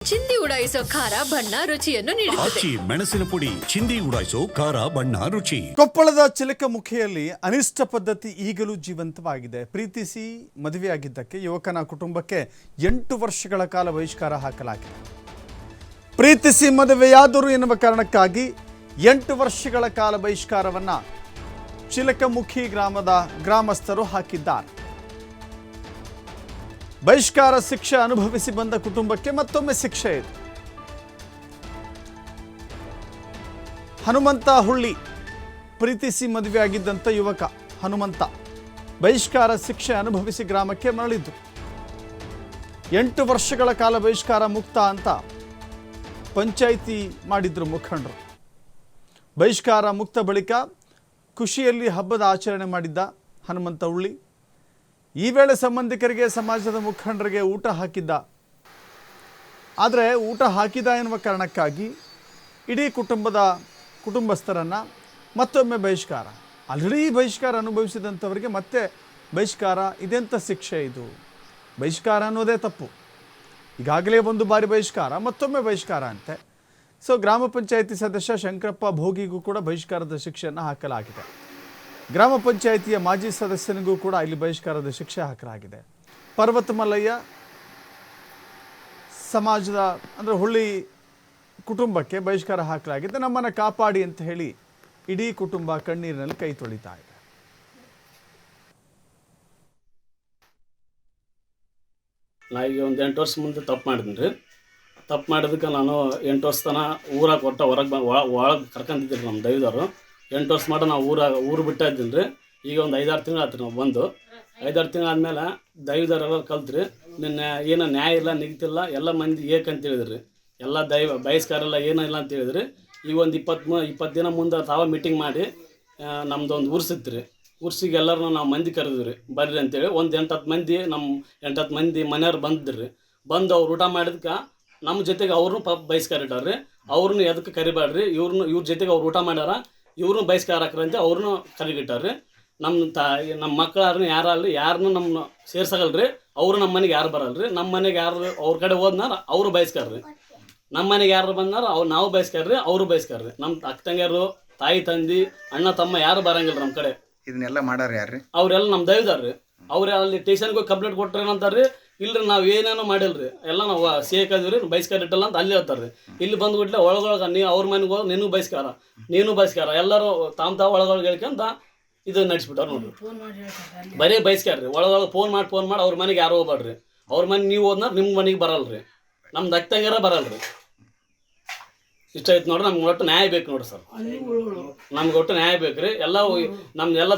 ಚಿಂದಿ ಉಡಾಯಿಸೋ ಖಾರ ಬಣ್ಣ ರುಚಿಯನ್ನು ನೀಡುತ್ತದೆ. ಮೆಣಸಿನ ಪುಡಿ ಚಿಂದಿ ಉಡಾಯಿಸೋ ಖಾರ ಬಣ್ಣ ರುಚಿ. ಕೊಪ್ಪಳದ ಚಿಲಕಮುಖಿಯಲ್ಲಿ ಅನಿಷ್ಟ ಪದ್ಧತಿ ಈಗಲೂ ಜೀವಂತವಾಗಿದೆ. ಪ್ರೀತಿಸಿ ಮದುವೆಯಾಗಿದ್ದಕ್ಕೆ ಯುವಕನ ಕುಟುಂಬಕ್ಕೆ 8 ವರ್ಷಗಳ ಕಾಲ ಬಹಿಷ್ಕಾರ ಹಾಕಲಾಗಿದೆ. ಪ್ರೀತಿಸಿ ಮದುವೆಯಾದರು ಎನ್ನುವ ಕಾರಣಕ್ಕಾಗಿ 8 ವರ್ಷಗಳ ಕಾಲ ಬಹಿಷ್ಕಾರವನ್ನು ಚಿಲಕಮುಖಿ ಗ್ರಾಮದ ಗ್ರಾಮಸ್ಥರು ಹಾಕಿದ್ದಾರೆ. ಬಹಿಷ್ಕಾರ ಶಿಕ್ಷೆ ಅನುಭವಿಸಿ ಬಂದ ಕುಟುಂಬಕ್ಕೆ ಮತ್ತೊಮ್ಮೆ ಶಿಕ್ಷೆ ಇದೆ. ಹನುಮಂತ ಹುಳ್ಳಿ ಪ್ರೀತಿಸಿ ಮದುವೆಯಾಗಿದ್ದಂಥ ಯುವಕ ಹನುಮಂತ ಬಹಿಷ್ಕಾರ ಶಿಕ್ಷೆ ಅನುಭವಿಸಿ ಗ್ರಾಮಕ್ಕೆ ಮರಳಿದ್ದು. 8 ವರ್ಷಗಳ ಕಾಲ ಬಹಿಷ್ಕಾರ ಮುಕ್ತ ಅಂತ ಪಂಚಾಯಿತಿ ಮಾಡಿದ್ರು ಮುಖಂಡರು. ಬಹಿಷ್ಕಾರ ಮುಕ್ತ ಬಳಿಕ ಖುಷಿಯಲ್ಲಿ ಹಬ್ಬದ ಆಚರಣೆ ಮಾಡಿದ್ದ ಹನುಮಂತ ಹುಳ್ಳಿ ಈ ವೇಳೆ ಸಂಬಂಧಿಕರಿಗೆ ಸಮಾಜದ ಮುಖಂಡರಿಗೆ ಊಟ ಹಾಕಿದ್ದ. ಆದರೆ ಊಟ ಹಾಕಿದ ಎನ್ನುವ ಕಾರಣಕ್ಕಾಗಿ ಇಡೀ ಕುಟುಂಬಸ್ಥರನ್ನು ಮತ್ತೊಮ್ಮೆ ಬಹಿಷ್ಕಾರ. ಆಲ್ರೆಡಿ ಬಹಿಷ್ಕಾರ ಅನುಭವಿಸಿದಂಥವರಿಗೆ ಮತ್ತೆ ಬಹಿಷ್ಕಾರ. ಇದೆಂಥ ಶಿಕ್ಷೆ ಇದು? ಬಹಿಷ್ಕಾರ ಅನ್ನೋದೇ ತಪ್ಪು. ಈಗಾಗಲೇ ಒಂದು ಬಾರಿ ಬಹಿಷ್ಕಾರ, ಮತ್ತೊಮ್ಮೆ ಬಹಿಷ್ಕಾರ ಅಂತೆ. ಸೊ ಗ್ರಾಮ ಪಂಚಾಯಿತಿ ಸದಸ್ಯ ಶಂಕರಪ್ಪ ಭೋಗಿಗೂ ಕೂಡ ಬಹಿಷ್ಕಾರದ ಶಿಕ್ಷೆಯನ್ನು ಹಾಕಲಾಗಿದೆ. ಗ್ರಾಮ ಪಂಚಾಯಿತಿಯ ಮಾಜಿ ಸದಸ್ಯನಿಗೂ ಕೂಡ ಇಲ್ಲಿ ಬಹಿಷ್ಕಾರದ ಶಿಕ್ಷೆ ಹಾಕಲಾಗಿದೆ. ಪರ್ವತ ಮಲ್ಲಯ್ಯ ಸಮಾಜದ ಅಂದರೆ ಹುಳ್ಳಿ ಕುಟುಂಬಕ್ಕೆ ಬಹಿಷ್ಕಾರ ಹಾಕಲಾಗಿದೆ. ನಮ್ಮನ್ನು ಕಾಪಾಡಿ ಅಂತ ಹೇಳಿ ಇಡೀ ಕುಟುಂಬ ಕಣ್ಣೀರಿನಲ್ಲಿ ಕೈ ತೊಳಿತಾ ಇದೆ. ನಾ ಈಗ ಒಂದು 8 ವರ್ಷ ಮುಂದೆ ತಪ್ಪು ಮಾಡಿದ್ದೀನಿ ರೀ. ತಪ್ಪು ಮಾಡಿದಕ್ಕೆ ನಾನು 8 ವರ್ಷ ತನಕ ಊರಾಗ ಒಳಗೆ ಕರ್ಕೊಂತಿದ್ದೀರಿ ನಮ್ಮ ದೈವದವರು. 8 ವರ್ಷ ಮಾಡ ನಾವು ಊರು ಬಿಟ್ಟ ಇದ್ದೀನಿ ರೀ. ಈಗ ಒಂದು 5-6 ತಿಂಗಳು ಆಯ್ತು ನಾವು ಬಂದು. 5-6 ತಿಂಗಳು ಆದಮೇಲೆ ದೈವದವರೆಲ್ಲ ಕಲ್ತ್ರಿ. ನಿನ್ನ ಏನೋ ನ್ಯಾಯ ಇಲ್ಲ, ನಿಗ್ತಿಲ್ಲ, ಎಲ್ಲ ಮಂದಿ ಏಕಂತ ಹೇಳಿದ್ರಿ. ಎಲ್ಲ ಬಹಿಷ್ಕಾರ ಎಲ್ಲ ಏನೂ ಇಲ್ಲ ಅಂತ ಹೇಳಿದ್ರಿ. ಈಗ ಒಂದು 20 ದಿನ ಮುಂದೆ ತಾವ ಮೀಟಿಂಗ್ ಮಾಡಿ ನಮ್ದು ಒಂದು ಉರ್ಸಿತ್ತು ರೀ. ಉರ್ಸಿಗೆ ಎಲ್ಲರೂ ನಾವು ಮಂದಿ ಕರೆದ್ರಿ ಬರ್ರಿ ಅಂತೇಳಿ. ಒಂದು 8-10 ಮಂದಿ ನಮ್ಮ 8-10 ಮಂದಿ ಮನೆಯವ್ರು ಬಂದಿದ್ರಿ. ಬಂದು ಅವ್ರು ಊಟ ಮಾಡಿದ್ಕೆ ನಮ್ಮ ಜೊತೆಗೆ ಅವ್ರನ್ನೂ ಬಹಿಷ್ಕಾರ ಇಟ್ಟಾರ್ರಿ. ಅವ್ರನ್ನೂ ಎದಕ್ಕೆ ಕರಿಬೇಡ್ರಿ, ಇವ್ರ ಜೊತೆಗೆ ಅವ್ರು ಊಟ ಮಾಡ್ಯಾರ, ಇವ್ರನ್ನೂ ಬಹಿಷ್ಕಾರ ಹಾಕ್ರಂತೆ ಅವ್ರನ್ನೂ ಕರಿಗಿಟ್ಟಾರ್ರಿ. ನಮ್ಮ ಮಕ್ಕಳಾರನ್ನ ಯಾರಲ್ಲಿ ಯಾರನ್ನೂ ನಮ್ಮನ್ನ ಸೇರ್ಸಗಲ್ರಿ. ಅವರು ನಮ್ಮ ಮನೆಗೆ ಯಾರು ಬರಲ್ರಿ. ನಮ್ಮ ಮನೆಗೆ ಯಾರು ಅವ್ರ ಕಡೆ ಹೋದ್ನಾರ ಅವರು ಬಹಿಷ್ಕಾರ್ರಿ. ನಮ್ಮ ಮನೆಗೆ ಯಾರು ಬಂದಾರ ನಾವು ಬಹಿಷ್ಕಾರ್ರಿ, ಅವರು ಬಹಿಷ್ಕಾರ್ರಿ. ನಮ್ಮ ಅಕ್ಕ ತಂಗಿಯರು, ತಾಯಿ ತಂದಿ, ಅಣ್ಣ ತಮ್ಮ ಯಾರು ಬರಂಗಿಲ್ಲ ನಮ್ಮ ಕಡೆ. ಇದನ್ನೆಲ್ಲ ಮಾಡಾರ ಯಾರ್ರಿ? ಅವ್ರೆಲ್ಲ ನಮ್ಮ ದೈವದಾರ್ರಿ. ಅವ್ರು ಅಲ್ಲಿ ಸ್ಟೇಷನ್ಗೆ ಹೋಗಿ ಕಂಪ್ಲೇಂಟ್ ಕೊಟ್ರಿ ಏನಂತಾರ್ರಿ, ಇಲ್ರಿ ನಾವು ಏನೇನೋ ಮಾಡಿಲ್ರಿ, ಎಲ್ಲ ನಾವು ಸೇಕಾದಿವ್ರಿ, ಬಹಿಷ್ಕಾರ ಇಟ್ಟಲ್ಲ ಅಂತ ಅಲ್ಲಿ ಹೇಳ್ತಾರ್ರಿ. ಇಲ್ಲಿ ಬಂದ್ಬಿಟ್ಲೆ ಒಳಗೊಳಗೆ ಅವ್ರ ಮನೆಗೆ ಹೋಗಿ ನೀನು ಬಹಿಷ್ಕಾರ ಎಲ್ಲರೂ ತಾವು ಒಳಗೊಳಗೆ ಹೇಳ್ಕೊಂತ ಇದು ನಡೆಸ್ಬಿಟ್ಟಾರ ನೋಡ್ರಿ. ಬರೀ ಬಹಿಷ್ಕಾರ ರೀ. ಒಳಗೊಳಗೆ ಫೋನ್ ಮಾಡಿ ಅವ್ರ ಮನೆಗೆ ಯಾರು ಹೋಗ್ಬೇಡ್ರಿ. ಅವ್ರ ಮನೆ ನೀವು ಹೋದ್ನ ನಿಮ್ಮ ಮನೆಗೆ ಬರಲ್ರಿ. ನಮ್ದು ಅಕ್ಕಂಗಾರ ಬರಲ್ರಿ. ಇಷ್ಟ ಐತೆ ನೋಡ್ರಿ. ನಮ್ಗೆ ಒಟ್ಟು ನ್ಯಾಯ ಬೇಕು ನೋಡ್ರಿ ಸರ್. ನಮ್ಗೆ ಒಟ್ಟು ನ್ಯಾಯ ಬೇಕು ರೀ. ನಮ್ದೆಲ್ಲ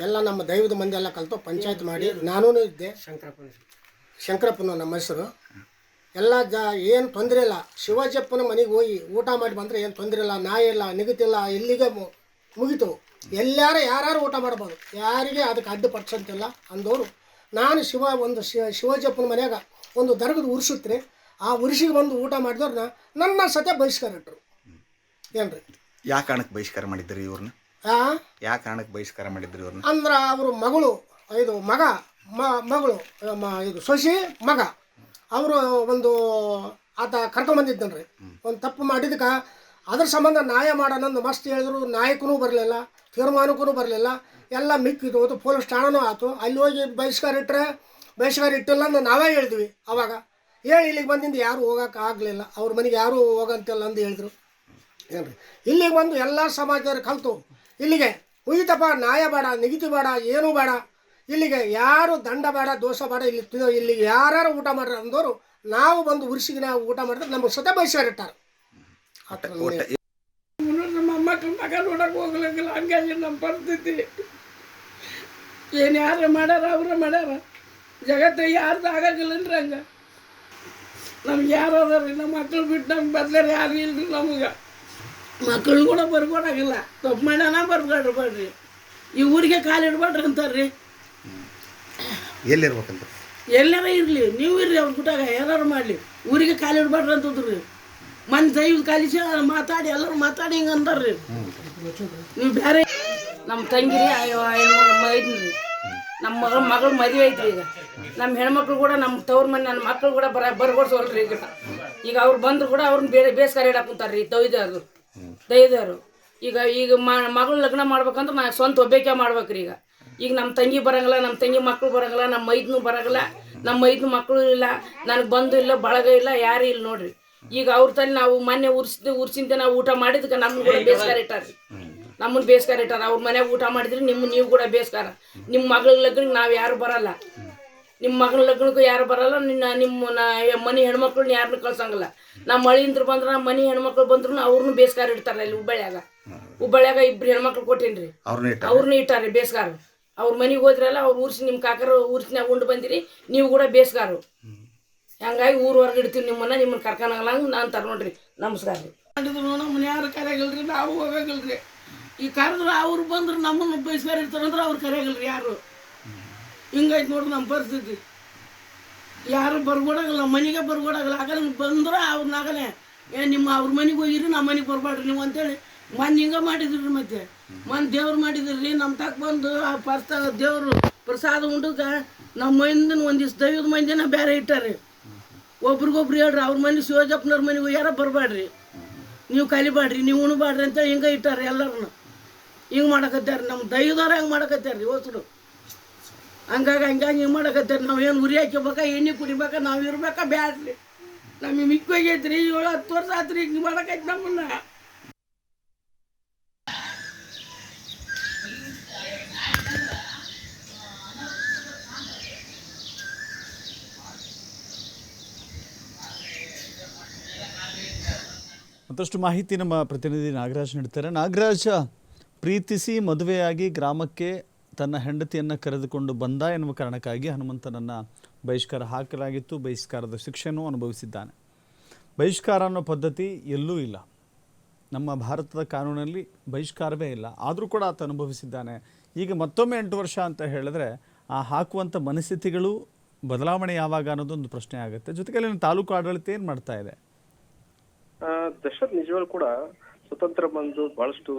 ಎಲ್ಲ ನಮ್ಮ ದೈವದ ಮಂದಿ ಎಲ್ಲ ಕಲಿತು ಪಂಚಾಯತ್ ಮಾಡಿ ನಾನೂ ಇದ್ದೆ. ಶಂಕರಪ್ಪನ ನಮ್ಮ ಹೆಸರು. ಎಲ್ಲ ಏನು ತೊಂದರೆ ಇಲ್ಲ. ಶಿವಾಜಪ್ಪನ ಮನೆಗೆ ಹೋಗಿ ಊಟ ಮಾಡಿ ಬಂದರೆ ಏನು ತೊಂದರೆ ಇಲ್ಲ, ನ್ಯಾಯ ಇಲ್ಲ, ನಿಗತಿಲ್ಲ, ಇಲ್ಲಿಗೆ ಮುಗಿತು. ಯಾರು ಊಟ ಮಾಡ್ಬೋದು, ಯಾರಿಗೆ ಅದಕ್ಕೆ ಅಡ್ಡಿಪಡಿಸಂತಿಲ್ಲ ಅಂದವರು. ನಾನು ಶಿವಾಜಪ್ಪನ ಮನೆಯಾಗ ಒಂದು ದರ್ಗದ ಉರ್ಸುತ್ರಿ. ಆ ಉರ್ಸಿಗೆ ಬಂದು ಊಟ ಮಾಡಿದವ್ರನ್ನ ನನ್ನ ಸತ್ಯ ಬಹಿಷ್ಕಾರ ಇಟ್ಟರು. ಏನ್ರಿ? ಯಾವ ಕಾರಣಕ್ಕೆ ಬಹಿಷ್ಕಾರ ಮಾಡಿದ್ರಿ ಇವ್ರನ್ನ? ಯಾವ ಕಾರಣಕ್ಕೆ ಬಹಿಷ್ಕಾರ ಮಾಡಿದ್ರಿ ಇವ್ರನ್ನ? ಅಂದ್ರೆ ಅವರು ಮಗಳು ಇದು ಮಗಳು ಇದು ಸೊಸಿ ಮಗ ಅವರು ಒಂದು ಆತ ಕರ್ಕೊಂಬಂದಿದ್ದನ್ರಿ. ಒಂದು ತಪ್ಪು ಮಾಡಿದಕ್ಕೆ ಅದ್ರ ಸಂಬಂಧ ನ್ಯಾಯ ಮಾಡೋಣಂದು ಮಸ್ತ್ ಹೇಳಿದ್ರು. ನಾಯಕನೂ ಬರಲಿಲ್ಲ, ತೀರ್ಮಾನಕ್ಕೂ ಬರಲಿಲ್ಲ, ಎಲ್ಲ ಮಿಕ್ಕಿದು. ಅದು ಪೊಲೀಸ್ ಠಾಣನೂ ಆಯ್ತು. ಅಲ್ಲಿ ಹೋಗಿ ಬಹಿಷ್ಕಾರ ಇಟ್ಟಿಲ್ಲ ಅಂತ ನಾವೇ ಹೇಳಿದ್ವಿ. ಅವಾಗ ಹೇಳಿ ಇಲ್ಲಿಗೆ ಬಂದಿಂದ ಯಾರು ಹೋಗೋಕೆ ಆಗಲಿಲ್ಲ, ಅವ್ರ ಮನೆಗೆ ಯಾರೂ ಹೋಗಂತಿಲ್ಲ ಅಂತ ಹೇಳಿದ್ರು. ಏನ್ರಿ? ಇಲ್ಲಿಗೆ ಬಂದು ಎಲ್ಲ ಸಮಾಜದವ್ರು ಕಲಿತು ಇಲ್ಲಿಗೆ ಮುಗಿತಪ್ಪ, ನ್ಯಾಯ ಬೇಡ, ನಿಗದಿ ಬೇಡ, ಏನೂ ಬೇಡ, ಇಲ್ಲಿಗೆ ಯಾರು ದಂಡ ಬೇಡ, ದೋಷ ಬೇಡ, ಇಲ್ಲಿಗೆ ಯಾರು ಊಟ ಮಾಡ್ರಿ ಅಂದವರು ನಾವು ಬಂದು ಉರ್ಸಿಗೆ ನಾವು ಊಟ ಮಾಡಿದ್ರೆ ನಮಗೆ ಸತ ಬಹಿಷ್ಕಾರ ಇಟ್ಟಾರೆ. ನಮ್ಮ ಮಗ ನೋಡಕ್ಕೆ ಹೋಗ್ಲಿಕ್ಕಿಲ್ಲ. ಹಂಗಾಗಿ ನಮ್ಮ ಪರಿಸ್ಥಿತಿ ಏನು ಯಾರು ಮಾಡ್ಯಾರ ಅವ್ರ ಮಾಡ್ಯಾರ. ಜಗತ್ತು ಯಾರ್ದು ಆಗೋದಿಲ್ಲನ್ರಿ. ಹಂಗೆ ನಮ್ಗೆ ಯಾರು ಅದಾರ್ರಿ, ನಮ್ಮ ಮಕ್ಳು ಬಿಟ್ಟು ನಮ್ಗೆ ಬದಲಾರ ಯಾರು ಇಲ್ರಿ. ನಮಗೆ ಮಕ್ಕಳು ಕೂಡ ಬರ್ಕೊಡಾಗಿಲ್ಲ. ತಪ್ಪು ಮಾಡ್ಯಾನ ಬರ್ಕೊಡ್ರಿ, ಈ ಊರಿಗೆ ಕಾಲಿಡ್ಬೇಡ್ರಿ ಅಂತಾರ್ರಿ. ಎಲ್ಲಿರ್ಬೇಕಂತ? ಎಲ್ಲಾರ ಇರಲಿ, ನೀವು ಇರ್ರಿ, ಅವ್ರ ಗುಟ್ಟಾಗ ಏನಾರು ಮಾಡಲಿ, ಊರಿಗೆ ಕಾಲಿಡ್ಬೇಡ್ರಿ ಅಂತದ್ರಿ. ಮನೆ ದೈವ ಕಾಲಿಸಿ ಮಾತಾಡಿ ಎಲ್ಲರೂ ಮಾತಾಡಿ ಹಿಂಗೆ ಅಂತಾರ್ರಿ. ನೀವು ಬೇರೆ ನಮ್ಮ ತಂಗಿರಿ ಐದ್ರಿ, ನಮ್ಮ ಮಗಳು ಮದುವೆ ಐತ್ರಿ. ಈಗ ನಮ್ಮ ಹೆಣ್ಮಕ್ಳು ಕೂಡ ನಮ್ಮ ತವ್ರ ಮನೆ ನನ್ನ ಮಕ್ಳು ಕೂಡ ಬರ್ಗೊಡ್ಸೋಲ್ರಿ ಈಗ ಅವ್ರು ಬಂದ್ರು ಕೂಡ ಅವ್ರನ್ನ ಬೇಸ್ಕಾರ ಇಡಕ್ಕೆ ಕುಂತಾರ್ರಿ ದೈದವರು ಈಗ ಮಗಳು ಲಗ್ನ ಮಾಡ್ಬೇಕಂದ್ರೆ ನಾ ಸ್ವಂತ ಒಬ್ಬೇಕೆ ಮಾಡ್ಬೇಕ್ರಿ ಈಗ ನಮ್ಮ ತಂಗಿ ಬರಂಗಿಲ್ಲ, ನಮ್ಮ ತಂಗಿ ಮಕ್ಕಳು ಬರಂಗಿಲ್ಲ, ನಮ್ಮ ಮೈದ್ನು ಬರಂಗಿಲ್ಲ, ನಮ್ಮ ಮೈದ್ನು ಮಕ್ಕಳು ಇಲ್ಲ, ನನಗೆ ಬಂದು ಇಲ್ಲ, ಬಳಗ ಇಲ್ಲ, ಯಾರು ಇಲ್ಲ ನೋಡ್ರಿ. ಈಗ ಅವ್ರ ತಲೆ ನಾವು ಮೊನ್ನೆ ಉರ್ಸಿಂದ ನಾವು ಊಟ ಮಾಡಿದಕ್ಕೆ ನಮ್ಮನ್ನು ಕೂಡ ಬೇಸ್ಕಾರ ಇಟ್ಟಾರ್ರಿ, ನಮ್ಮನ್ನು ಬೇಸ್ಕಾರ ಇಟ್ಟಾರ. ಅವ್ರ ಮನ್ಯಾಗ ಊಟ ಮಾಡಿದ್ರಿ ನೀವು ಕೂಡ ಬೇಸ್ಕಾರ. ನಿಮ್ಮ ಮಗಳ ಲಗ್ನಕ್ಕೆ ನಾವು ಯಾರು ಬರಲ್ಲ, ನಿಮ್ಮ ಮಗನ ಲಗ್ನಕ್ಕೂ ಯಾರು ಬರಲ್ಲ, ನಿಮ್ಮ ಮನೆ ಹೆಣ್ಮಕ್ಳನ್ನ ಯಾರನ್ನೂ ಕಳ್ಸಂಗಿಲ್ಲ. ನಮ್ಮ ಮಳಿಂದ್ರು ಬಂದ್ರೆ ನಮ್ಮ ಮನೆ ಹೆಣ್ಮಕ್ಳು ಬಂದ್ರು ಅವ್ರನ್ನೂ ಬೇಸ್ಕಾರ ಇಡ್ತಾರೆ. ಇಲ್ಲಿ ಹುಬ್ಬಳ್ಳಿಯಾಗ 2 ಹೆಣ್ಮಕ್ಳು ಕೊಟ್ಟೇನ್ರಿ, ಅವ್ರನ್ನೂ ಇಟ್ಟಾರೆ ಬೇಸ್ಕಾರ. ಅವ್ರ ಮನೆಗೆ ಹೋದ್ರಲ್ಲ, ಅವ್ರು ಊರ್ಸಿ ನಿಮ್ಮ ಕಾಕರು ಊರ್ಸಿನಾಗ ಉಂಡು ಬಂದಿರಿ, ನೀವು ಕೂಡ ಬೇಸ್ಗಾರು. ಹಂಗಾಗಿ ಊರು ಹೊರಗೆ ಇಡ್ತೀವಿ ನಿಮ್ಮನ್ನ ಕರ್ಕೊಂಡಾಗಲ್ಲ ನಾನು ತರ ನೋಡ್ರಿ. ನಮಸ್ಕಾರ ರೀ. ನಮ್ಮನ್ನ ಯಾರು ಕರೆಯಾಗಲ್ರಿ, ನಾವು ಹೋಗಲ್ರಿ. ಈ ಕರೆದ್ರೆ ಅವ್ರು ಬಂದ್ರೆ ನಮ್ಮನ್ನು ಬೇಸ್ಕಾರ ಇರ್ತಾರಂದ್ರೆ ಅವ್ರು ಕರೆಯಾಗಲ್ರಿ ಯಾರು. ಹಿಂಗಾಯ್ತು ನೋಡ್ರಿ ನಮ್ಮ ಪರಿಸ್ಥಿತಿ. ಯಾರು ಬರ್ಕೊಡಾಗಲ್ಲ, ನಮ್ಮ ಮನೆಗೆ ಬರ್ಕೊಡಾಗಲ್ಲ. ಆಗಲ್ಲ ಬಂದ್ರೆ ಅವ್ರನ್ನಾಗಲೇ ನಿಮ್ಮ ಅವ್ರ ಮನೆಗೆ ಹೋಗಿರಿ, ನಮ್ಮ ಮನೆಗೆ ಬರ್ಬಾಡ್ರಿ ನೀವು ಅಂತೇಳಿ ಮನ್ ಹಿಂಗೆ ಮಾಡಿದ್ರಿ. ಮತ್ತೆ ದೇವ್ರು ಮಾಡಿದ್ರಿ. ನಮ್ಮ ತಕ್ಕ ಬಂದು ಆ ದೇವರು ಪ್ರಸಾದ ಉಂಡಕ್ಕೆ ನಮ್ಮ ಮಂದಿನ ಒಂದಿವ್ಸ ದೈವದ ಮಂದಿನ ಬೇರೆ ಇಟ್ಟಾರೆ. ಒಬ್ರಿಗೊಬ್ರು ಹೇಳ್ರಿ, ಅವ್ರ ಮನೆ ಶಿವಜಪ್ಪನವ್ರ ಮನೆಗೆ ಯಾರ ಬರಬೇಡ್ರಿ, ನೀವು ಕಲಿಬಾಡ್ರಿ, ನೀವು ಉಣ್ಬಾಡ್ರಿ ಅಂತೇಳಿ ಹಿಂಗೆ ಇಟ್ಟಾರೆ. ಎಲ್ಲರನ್ನ ಹಿಂಗೆ ಮಾಡಕತ್ತಾರೆ. ನಮ್ಮ ದೈವದವ್ರು ಹಂಗೆ ಮಾಡಕತ್ತಾರೆ ರೀ ಹೊಸರು. ಹಂಗಾಗಿ ಹಿಂಗೆ ಮಾಡಕತ್ತಾರೆ. ನಾವು ಏನು ಉರಿ ಹಾಕಿಬೇಕಾ, ಎಣ್ಣೆ ಕುಡಿಬೇಕಾ, ನಾವು ಇರ್ಬೇಕಾ ಬ್ಯಾಡ್ರಿ. ನಮಗೆ ಮಿಕ್ಕೋಗೈತ್ರಿ. 7-10 ವರ್ಷ ಆತ್ರಿ ಹಿಂಗೆ ಮಾಡಕೈತಿ ನಮ್ಮನ್ನ. ಮತ್ತಷ್ಟು ಮಾಹಿತಿ ನಮ್ಮ ಪ್ರತಿನಿಧಿ ನಾಗರಾಜ್ ನೀಡ್ತಾರೆ. ನಾಗರಾಜ್, ಪ್ರೀತಿಸಿ ಮದುವೆಯಾಗಿ ಗ್ರಾಮಕ್ಕೆ ತನ್ನ ಹೆಂಡತಿಯನ್ನು ಕರೆದುಕೊಂಡು ಬಂದ ಎನ್ನುವ ಕಾರಣಕ್ಕಾಗಿ ಹನುಮಂತನನ್ನು ಬಹಿಷ್ಕಾರ ಹಾಕಲಾಗಿತ್ತು. ಬಹಿಷ್ಕಾರದ ಶಿಕ್ಷೆಯನ್ನು ಅನುಭವಿಸಿದ್ದಾನೆ. ಬಹಿಷ್ಕಾರ ಅನ್ನೋ ಪದ್ಧತಿ ಎಲ್ಲೂ ಇಲ್ಲ, ನಮ್ಮ ಭಾರತದ ಕಾನೂನಲ್ಲಿ ಬಹಿಷ್ಕಾರವೇ ಇಲ್ಲ. ಆದರೂ ಕೂಡ ಆತ ಅನುಭವಿಸಿದ್ದಾನೆ. ಈಗ ಮತ್ತೊಮ್ಮೆ 8 ವರ್ಷ ಅಂತ ಹೇಳಿದ್ರೆ ಆ ಹಾಕುವಂಥ ಮನಸ್ಥಿತಿಗಳು ಬದಲಾವಣೆ ಯಾವಾಗ ಅನ್ನೋದೊಂದು ಪ್ರಶ್ನೆ ಆಗುತ್ತೆ. ಜೊತೆಗೆ ಅಲ್ಲಿನ ತಾಲೂಕು ಆಡಳಿತ ಏನು ಮಾಡ್ತಾ ಇದೆ? ದಶರಥ್ ನಿಜವಾಗ್ಲೂ ಕೂಡ ಸ್ವತಂತ್ರ ಬಂದು ಬಹಳಷ್ಟು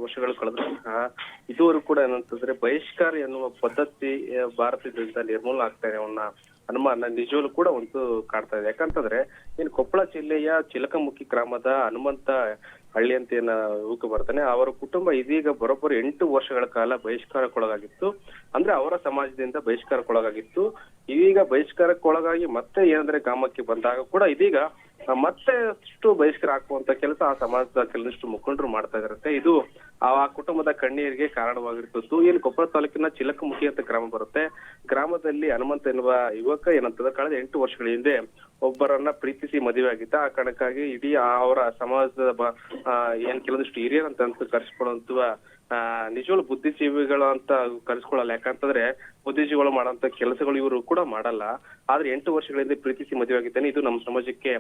ವರ್ಷಗಳು ಕಳೆದ್ರು ಇದುವರೆಗೂ ಕೂಡ ಏನಂತಂದ್ರೆ ಬಹಿಷ್ಕಾರ ಎನ್ನುವ ಪದ್ಧತಿ ಭಾರತದಿಂದ ನಿರ್ಮೂಲನೆ ಆಗ್ತಾ ಇದೆ ಅವನ್ನ ಅನುಮಾನ ನಿಜವಾಗ್ಲೂ ಕೂಡ ಒಂದು ಕಾಡ್ತಾ ಇದೆ. ಯಾಕಂತಂದ್ರೆ ಇನ್ನು ಕೊಪ್ಪಳ ಜಿಲ್ಲೆಯ ಚಿಲಕಮುಖಿ ಗ್ರಾಮದ ಹನುಮಂತ ಹಳ್ಳಿ ಅಂತ ಏನ ಊಕ ಬರ್ತಾನೆ, ಅವರ ಕುಟುಂಬ ಇದೀಗ ಬರೋಬ್ಬರಿ 8 ವರ್ಷಗಳ ಕಾಲ ಬಹಿಷ್ಕಾರಕ್ಕೊಳಗಾಗಿತ್ತು. ಅಂದ್ರೆ ಅವರ ಸಮಾಜದಿಂದ ಬಹಿಷ್ಕಾರಕ್ಕೊಳಗಾಗಿತ್ತು. ಇದೀಗ ಬಹಿಷ್ಕಾರಕ್ಕೊಳಗಾಗಿ ಮತ್ತೆ ಏನಂದ್ರೆ ಗ್ರಾಮಕ್ಕೆ ಬಂದಾಗ ಕೂಡ ಇದೀಗ ಮತ್ತೆ ಅಷ್ಟು ಬಹಿಷ್ಕಾರ ಹಾಕುವಂತ ಕೆಲಸ ಆ ಸಮಾಜದ ಕೆಲವಷ್ಟು ಮುಖಂಡರು ಮಾಡ್ತಾ ಇದಾರಂತೆ. ಇದು ಆ ಕುಟುಂಬದ ಕಣ್ಣೀರಿಗೆ ಕಾರಣವಾಗಿರ್ತದ್ದು. ಏನು ಕೊಪ್ಪಳ ತಾಲೂಕಿನ ಚಿಲಕಮುಖಿ ಅಂತ ಗ್ರಾಮ ಬರುತ್ತೆ. ಗ್ರಾಮದಲ್ಲಿ ಹನುಮಂತ ಎನ್ನುವ ಯುವಕ ಏನಂತಂದ್ರೆ ಕಳೆದ 8 ವರ್ಷಗಳ ಹಿಂದೆ ಒಬ್ಬರನ್ನ ಪ್ರೀತಿಸಿ ಮದುವೆ ಆಗಿದ್ದ. ಆ ಕಾರಣಕ್ಕಾಗಿ ಇಡೀ ಅವರ ಸಮಾಜದ ಏನ್ ಕೆಲವೊಂದಿಷ್ಟು ಹಿರಿಯರಂತ ಕರೆಸ್ಕೊಳ್ಳುವಂತ ನಿಜವಾಗ್ಲೂ ಬುದ್ಧಿಜೀವಿಗಳು ಅಂತ ಕರೆಸ್ಕೊಳ್ಳಲ್ಲ. ಯಾಕಂತಂದ್ರೆ ಬುದ್ಧಿಜೀವಿಗಳು ಮಾಡೋಂತ ಕೆಲಸಗಳು ಇವರು ಕೂಡ ಮಾಡಲ್ಲ. ಆದ್ರೆ 8 ವರ್ಷಗಳಿಂದ ಪ್ರೀತಿಸಿ ಮದುವೆ ಆಗಿದ್ದಾನೆ. ಇದು ನಮ್ಮ ಸಮಾಜಕ್ಕೆ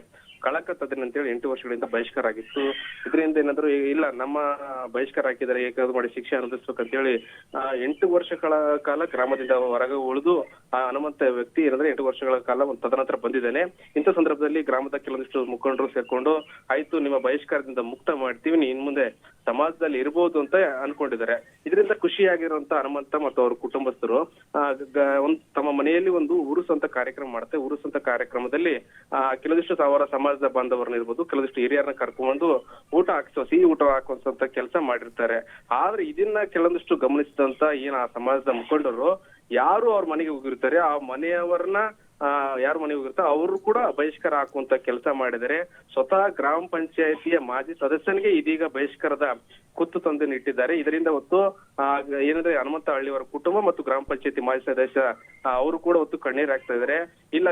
ಕಳಕ ತದನೆ ಅಂತೇಳಿ 8 ವರ್ಷಗಳಿಂದ ಬಹಿಷ್ಕಾರ ಆಗಿತ್ತು. ಇದರಿಂದ ಏನಾದ್ರು ಇಲ್ಲ ನಮ್ಮ ಬಹಿಷ್ಕಾರ ಹಾಕಿದರೆ ಏಕಾದ್ರು ಮಾಡಿ ಶಿಕ್ಷೆ ಅನುಭವಿಸ್ಬೇಕಂತೇಳಿ 8 ವರ್ಷಗಳ ಕಾಲ ಗ್ರಾಮದಿಂದ ಹೊರಗೆ ಉಳಿದು ಆ ಹನುಮಂತ ವ್ಯಕ್ತಿ ಏನಂದ್ರೆ 8 ವರ್ಷಗಳ ಕಾಲ ತದನಂತರ ಬಂದಿದ್ದಾನೆ. ಇಂಥ ಸಂದರ್ಭದಲ್ಲಿ ಗ್ರಾಮದ ಕೆಲವೊಂದಿಷ್ಟು ಮುಖಂಡರು ಸೇರ್ಕೊಂಡು ಆಯ್ತು ನಿಮ್ಮ ಬಹಿಷ್ಕಾರದಿಂದ ಮುಕ್ತ ಮಾಡ್ತೀವಿ, ನೀನ್ ಮುಂದೆ ಸಮಾಜದಲ್ಲಿ ಇರ್ಬೋದು ಅಂತ ಅನ್ಕೊಂಡಿದ್ದಾರೆ. ಇದರಿಂದ ಖುಷಿಯಾಗಿರುವಂತ ಹನುಮಂತ ಮತ್ತು ಅವ್ರ ಕುಟುಂಬಸ್ಥರು ತಮ್ಮ ಮನೆಯಲ್ಲಿ ಒಂದು ಉರುಸು ಅಂತ ಕಾರ್ಯಕ್ರಮ ಮಾಡುತ್ತೆ. ಉರುಸು ಅಂತ ಕಾರ್ಯಕ್ರಮದಲ್ಲಿ ಕೆಲವೊಂದಿಷ್ಟು ಅವರ ಸಮಾಜದ ಬಾಂಧವರನ್ನ ಇರ್ಬೋದು, ಕೆಲವೊಂದಿಷ್ಟು ಹಿರಿಯರನ್ನ ಕರ್ಕೊಂಡು ಊಟ ಹಾಕಿಸೋ ಸಿಹಿ ಊಟ ಹಾಕುವಂತ ಕೆಲಸ ಮಾಡಿರ್ತಾರೆ. ಆದ್ರೆ ಇದನ್ನ ಕೆಲವೊಂದಿಷ್ಟು ಗಮನಿಸಿದಂತ ಏನ್ ಆ ಸಮಾಜದ ಮುಖಂಡರು ಯಾರು ಅವ್ರ ಮನೆಗೆ ಹೋಗಿರ್ತಾರೆ ಆ ಮನೆಯವರನ್ನ ಯಾರು ಮನೆಗೆ ಹೋಗಿರ್ತಾರೆ ಅವರು ಕೂಡ ಬಹಿಷ್ಕಾರ ಹಾಕುವಂತ ಕೆಲಸ ಮಾಡಿದರೆ ಸ್ವತಃ ಗ್ರಾಮ ಪಂಚಾಯತಿಯ ಮಾಜಿ ಸದಸ್ಯನಿಗೆ ಇದೀಗ ಬಹಿಷ್ಕಾರದ ಕುತ್ತು ತಂದು ಇಟ್ಟಿದ್ದಾರೆ. ಇದರಿಂದ ಹೊತ್ತು ಏನಂದ್ರೆ ಹನುಮಂತ ಹಳ್ಳಿಯವರ ಕುಟುಂಬ ಮತ್ತು ಗ್ರಾಮ ಪಂಚಾಯತಿ ಮಾಜಿ ಸದಸ್ಯ ಅವರು ಕೂಡ ಹೊತ್ತು ಕಣ್ಣೀರ್ ಹಾಕ್ತಾ ಇದಾರೆ. ಇಲ್ಲ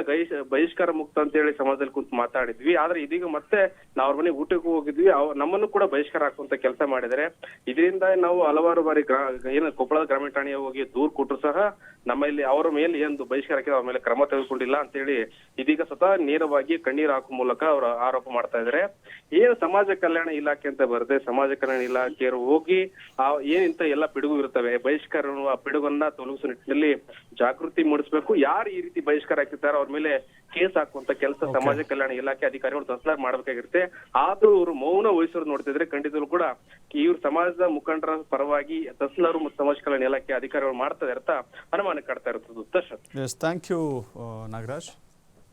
ಬಹಿಷ್ಕಾರ ಮುಕ್ತ ಅಂತ ಹೇಳಿ ಸಮಾಜದಲ್ಲಿ ಕುಂತು ಮಾತಾಡಿದ್ವಿ, ಆದ್ರೆ ಇದೀಗ ಮತ್ತೆ ನಾವು ಅವ್ರ ಮನೆಗೆ ಊಟಕ್ಕೆ ಹೋಗಿದ್ವಿ, ನಮ್ಮನ್ನು ಕೂಡ ಬಹಿಷ್ಕಾರ ಹಾಕುವಂತ ಕೆಲಸ ಮಾಡಿದರೆ ಇದರಿಂದ ನಾವು ಹಲವಾರು ಬಾರಿ ಏನು ಕೊಪ್ಪಳದ ಗ್ರಾಮೀಣ ಠಾಣೆಗೆ ಹೋಗಿ ದೂರ್ ಕೊಟ್ಟರು ಸಹ ನಮ್ಮಲ್ಲಿ ಅವರ ಮೇಲೆ ಏನು ಬಹಿಷ್ಕಾರ ಹಾಕಿದ್ರೆ ಅವ್ರ ಮೇಲೆ ಕ್ರಮ ತೆಗೆದುಕೊಂಡಿಲ್ಲ ಅಂತ ಹೇಳಿ ಇದೀಗ ಸ್ವತಃ ನೇರವಾಗಿ ಕಣ್ಣೀರು ಹಾಕುವ ಮೂಲಕ ಅವರು ಆರೋಪ ಮಾಡ್ತಾ ಇದ್ದಾರೆ. ಏನು ಸಮಾಜ ಕಲ್ಯಾಣ ಇಲಾಖೆ ಅಂತ ಬರುತ್ತೆ, ಸಮಾಜ ಕಲ್ಯಾಣ ಇಲಾಖೆಯವರು ಹೋಗಿ ಏನಿಂತ ಎಲ್ಲ ಪಿಡುಗು ಇರ್ತವೆ, ಬಹಿಷ್ಕಾರ ಪಿಡುಗನ್ನ ತೊಲಗಿಸುವ ನಿಟ್ಟಿನಲ್ಲಿ ಜಾಗೃತಿ ಮೂಡಿಸಬೇಕು. ಯಾರು ಈ ರೀತಿ ಬಹಿಷ್ಕಾರ ಹಾಕಿದ್ದಾರೆ ಅವ್ರ ಮೇಲೆ ಕೇಸ್ ಹಾಕುವಂತ ಕೆಲಸ ಸಮಾಜ ಕಲ್ಯಾಣ ಇಲಾಖೆ ಅಧಿಕಾರಿಗಳು ತಹಸೀಲ್ದಾರ್ ಮಾಡಬೇಕಾಗಿರುತ್ತೆ. ಆದ್ರೂ ಇವರು ಮೌನ ವಹಿಸೋರು ನೋಡ್ತಿದ್ರೆ ಖಂಡಿತರು ಕೂಡ ಇವ್ರು ಸಮಾಜದ ಮುಖಂಡರ ಪರವಾಗಿ ತಹಸೀಲ್ದಾರ್ ಮತ್ತು ಸಮಾಜ ಕಲ್ಯಾಣ ಇಲಾಖೆ ಅಧಿಕಾರಿಗಳು ಮಾಡ್ತಾ ಇರ್ತಾ ಅನುಮಾನ ಕಾಡ್ತಾ ಇರ್ತದೆ. Yes, thank you Nagaraj.